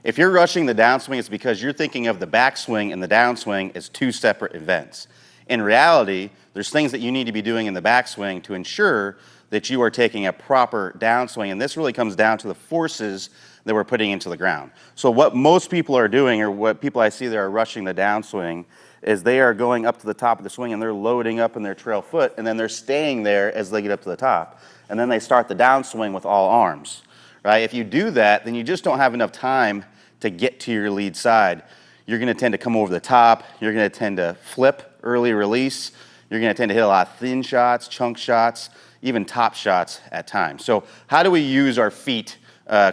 If you're rushing the downswing, it's because you're thinking of the backswing and the downswing as two separate events. In reality, there's things that you need to be doing in the backswing to ensure that you are taking a proper downswing, and this really comes down to the forces that we're putting into the ground. So what most people are doing, or what people I see that are rushing the downswing, is they are going up to the top of the swing and they're loading up in their trail foot, and then they're staying there as they get up to the top. And then they start the downswing with all arms, right? If you do that, then you just don't have enough time to get to your lead side. You're gonna tend to come over the top, you're gonna tend to flip, early release, you're gonna tend to hit a lot of thin shots, chunk shots, even top shots at times. So how do we use our feet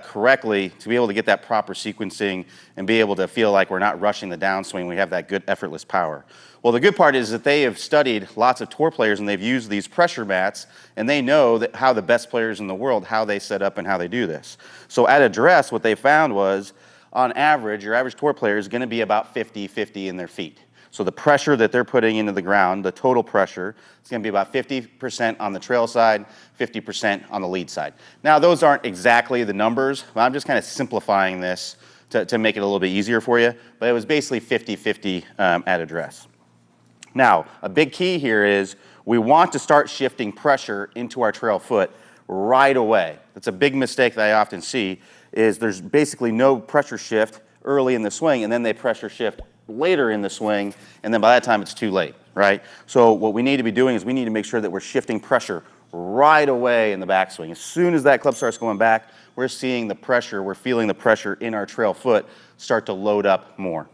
correctly to be able to get that proper sequencing and be able to feel like we're not rushing the downswing, we have that good effortless power? Well, the good part is that they have studied lots of tour players and they've used these pressure mats, and they know that how the best players in the world, how they set up and how they do this. So at address, what they found was, on average, your average tour player is going to be about 50-50 in their feet. So the pressure that they're putting into the ground, the total pressure, is going to be about 50% on the trail side, 50% on the lead side. Now, those aren't exactly the numbers, but I'm just kind of simplifying this to make it a little bit easier for you. But it was basically 50-50 at address. Now, a big key here is we want to start shifting pressure into our trail foot right away. That's a big mistake that I often see, is there's basically no pressure shift early in the swing, and then they pressure shift later in the swing, and then by that time it's too late, right? So what we need to be doing is we need to make sure that we're shifting pressure right away in the backswing. As soon as that club starts going back, we're seeing the pressure, we're feeling the pressure in our trail foot start to load up more.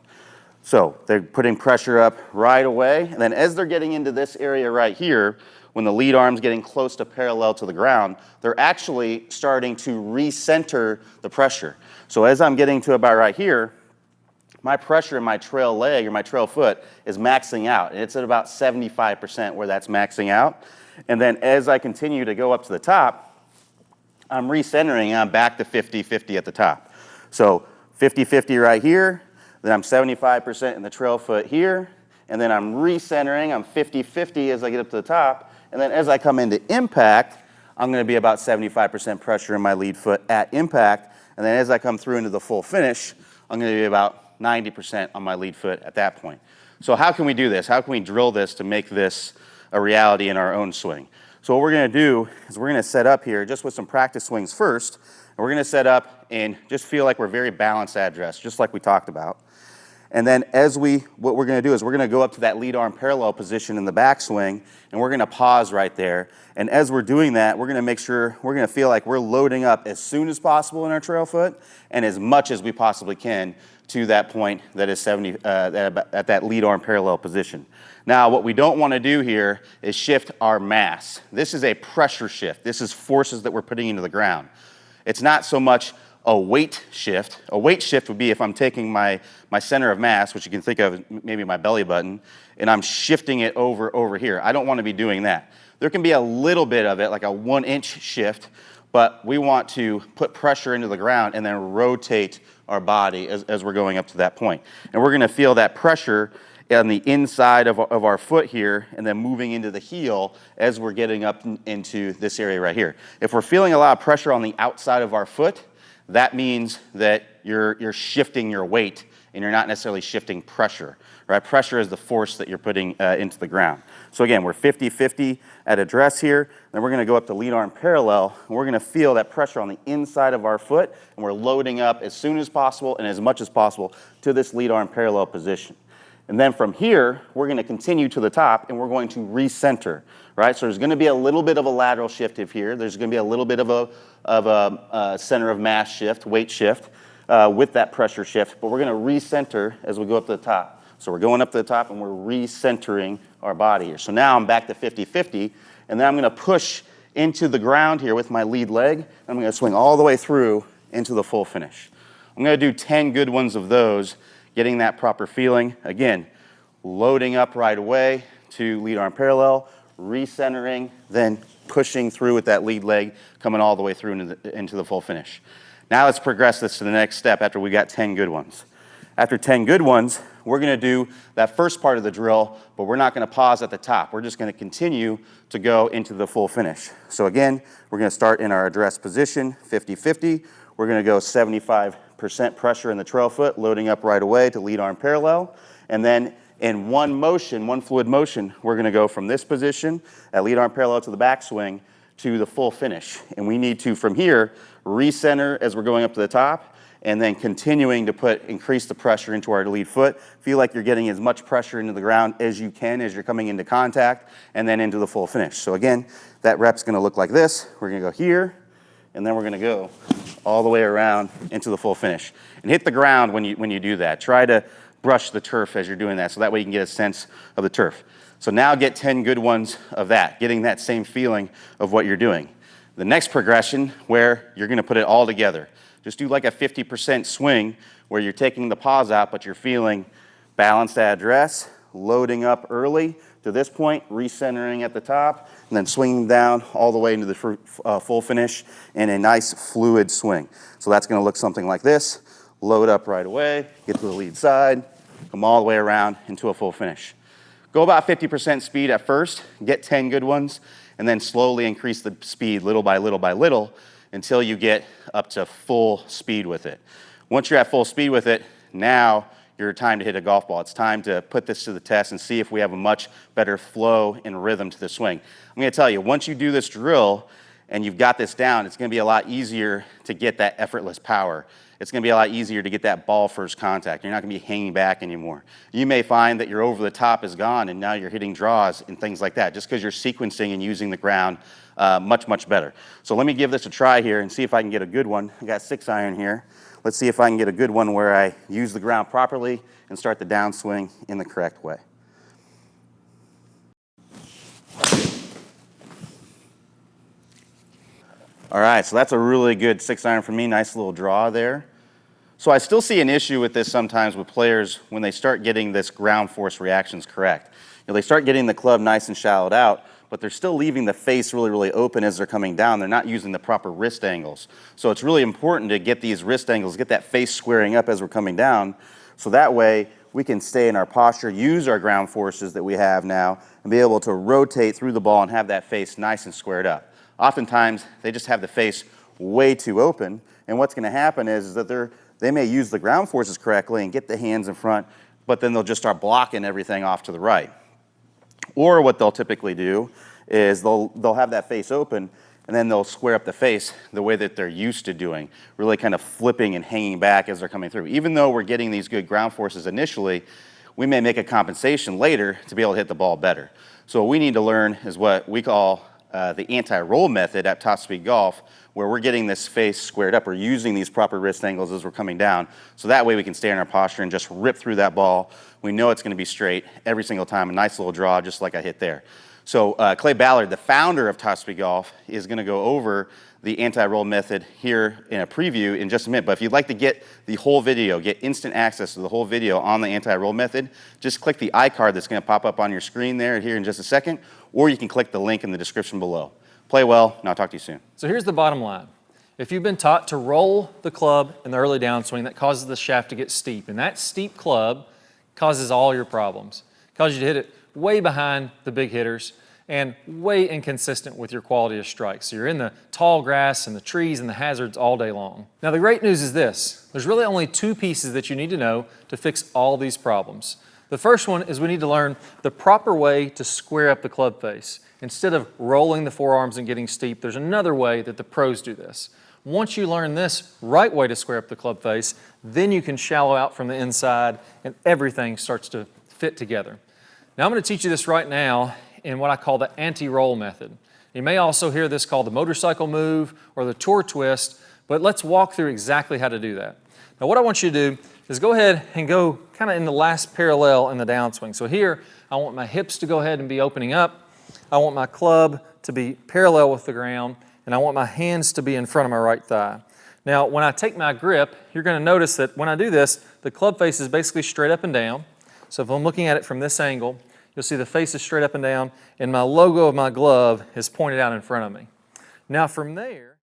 So they're putting pressure up right away, and then as they're getting into this area right here, when the lead arm's getting close to parallel to the ground, they're actually starting to recenter the pressure. So as I'm getting to about right here, my pressure in my trail leg or my trail foot is maxing out. And it's at about 75% where that's maxing out. And then as I continue to go up to the top, I'm recentering and I'm back to 50-50 at the top. So 50-50 right here, then I'm 75% in the trail foot here, and then I'm recentering, I'm 50-50 as I get up to the top, and then as I come into impact, I'm going to be about 75% pressure in my lead foot at impact, and then as I come through into the full finish, I'm going to be about 90% on my lead foot at that point. So how can we do this? How can we drill this to make this a reality in our own swing? So what we're going to do is we're going to set up here just with some practice swings first, and we're going to set up and just feel like we're very balanced at address, just like we talked about. And then what we're going to do is we're going to go up to that lead arm parallel position in the backswing, and we're going to pause right there. And as we're doing that, we're going to make sure, we're going to feel like we're loading up as soon as possible in our trail foot and as much as we possibly can to that point that is at that lead arm parallel position. Now, what we don't want to do here is shift our mass. This is a pressure shift. This is forces that we're putting into the ground. It's not so much a weight shift. A weight shift would be if I'm taking my center of mass, which you can think of maybe my belly button, and I'm shifting it over here. I don't want to be doing that. There can be a little bit of it, like a 1-inch shift, but we want to put pressure into the ground and then rotate our body as we're going up to that point. And we're going to feel that pressure on the inside of our foot here and then moving into the heel as we're getting up into this area right here. If we're feeling a lot of pressure on the outside of our foot, that means that you're shifting your weight and you're not necessarily shifting pressure, right? Pressure is the force that you're putting into the ground. So again, we're 50-50 at address here. Then we're going to go up to lead arm parallel, and we're going to feel that pressure on the inside of our foot, and we're loading up as soon as possible and as much as possible to this lead arm parallel position. And then from here, we're going to continue to the top, and we're going to recenter, right? So there's going to be a little bit of a lateral shift here. There's going to be a little bit of a center of mass shift, weight shift, with that pressure shift. But we're going to recenter as we go up to the top. So we're going up to the top, and we're recentering our body here. So now I'm back to 50-50, and then I'm going to push into the ground here with my lead leg. And I'm going to swing all the way through into the full finish. I'm going to do 10 good ones of those, getting that proper feeling. Again, loading up right away to lead arm parallel, recentering, then pushing through with that lead leg, coming all the way through into the full finish. Now let's progress this to the next step after we got 10 good ones. After 10 good ones, we're going to do that first part of the drill, but we're not going to pause at the top. We're just going to continue to go into the full finish. So again, we're going to start in our address position, 50-50. We're going to go 75% 25% pressure in the trail foot, loading up right away to lead arm parallel. And then in one motion, one fluid motion, we're gonna go from this position at lead arm parallel to the backswing to the full finish. And we need to, from here, recenter as we're going up to the top, and then continuing to increase the pressure into our lead foot. Feel like you're getting as much pressure into the ground as you can as you're coming into contact, and then into the full finish. So again, that rep's gonna look like this. We're gonna go here, and then we're gonna go all the way around into the full finish. And hit the ground when you do that. Try to brush the turf as you're doing that, so that way you can get a sense of the turf. So now get 10 good ones of that, getting that same feeling of what you're doing. The next progression, where you're gonna put it all together. Just do like a 50% swing where you're taking the pause out, but you're feeling balanced address, loading up early to this point, recentering at the top, and then swinging down all the way into the full finish in a nice fluid swing. So that's gonna look something like this. Load up right away, get to the lead side, come all the way around into a full finish. Go about 50% speed at first, get 10 good ones, and then slowly increase the speed little by little by little until you get up to full speed with it. Once you're at full speed with it, now your time to hit a golf ball. It's time to put this to the test and see if we have a much better flow and rhythm to the swing. I'm gonna tell you, once you do this drill and you've got this down, it's gonna be a lot easier to get that effortless power. It's gonna be a lot easier to get that ball first contact. You're not gonna be hanging back anymore. You may find that your over the top is gone and now you're hitting draws and things like that, just because you're sequencing and using the ground much, much better. So let me give this a try here and see if I can get a good one. I got 6-iron here. Let's see if I can get a good one where I use the ground properly and start the downswing in the correct way. All right, so that's a really good 6-iron for me. Nice little draw there. So I still see an issue with this sometimes with players when they start getting this ground force reactions correct. You know, they start getting the club nice and shallowed out, but they're still leaving the face really, really open as they're coming down. They're not using the proper wrist angles. So it's really important to get these wrist angles, get that face squaring up as we're coming down, so that way we can stay in our posture, use our ground forces that we have now, and be able to rotate through the ball and have that face nice and squared up. Oftentimes, they just have the face way too open, and what's gonna happen is that they may use the ground forces correctly and get the hands in front, but then they'll just start blocking everything off to the right. Or what they'll typically do is they'll have that face open, and then they'll square up the face the way that they're used to doing, really kind of flipping and hanging back as they're coming through. Even though we're getting these good ground forces initially, we may make a compensation later to be able to hit the ball better. So what we need to learn is what we call the anti-roll method at Top Speed Golf, where we're getting this face squared up. We're using these proper wrist angles as we're coming down, so that way we can stay in our posture and just rip through that ball. We know it's gonna be straight every single time, a nice little draw just like I hit there. So Clay Ballard, the founder of Top Speed Golf, is gonna go over the anti-roll method here in a preview in just a minute. But if you'd like to get the whole video, get instant access to the whole video on the anti-roll method, just click the iCard that's gonna pop up on your screen there here in just a second, or you can click the link in the description below. Play well, and I'll talk to you soon. So here's the bottom line. If you've been taught to roll the club in the early downswing, that causes the shaft to get steep. And that steep club causes all your problems. It causes you to hit it way behind the big hitters and way inconsistent with your quality of strikes. So you're in the tall grass and the trees and the hazards all day long. Now the great news is this. There's really only two pieces that you need to know to fix all these problems. The first one is we need to learn the proper way to square up the club face. Instead of rolling the forearms and getting steep, there's another way that the pros do this. Once you learn this right way to square up the club face, then you can shallow out from the inside and everything starts to fit together. Now I'm going to teach you this right now in what I call the anti-roll method. You may also hear this called the motorcycle move or the tour twist, but let's walk through exactly how to do that. Now what I want you to do is go ahead and go kind of in the last parallel in the downswing. So here, I want my hips to go ahead and be opening up. I want my club to be parallel with the ground, and I want my hands to be in front of my right thigh. Now, when I take my grip, you're going to notice that when I do this, the club face is basically straight up and down. So if I'm looking at it from this angle, you'll see the face is straight up and down, and my logo of my glove is pointed out in front of me. Now from there,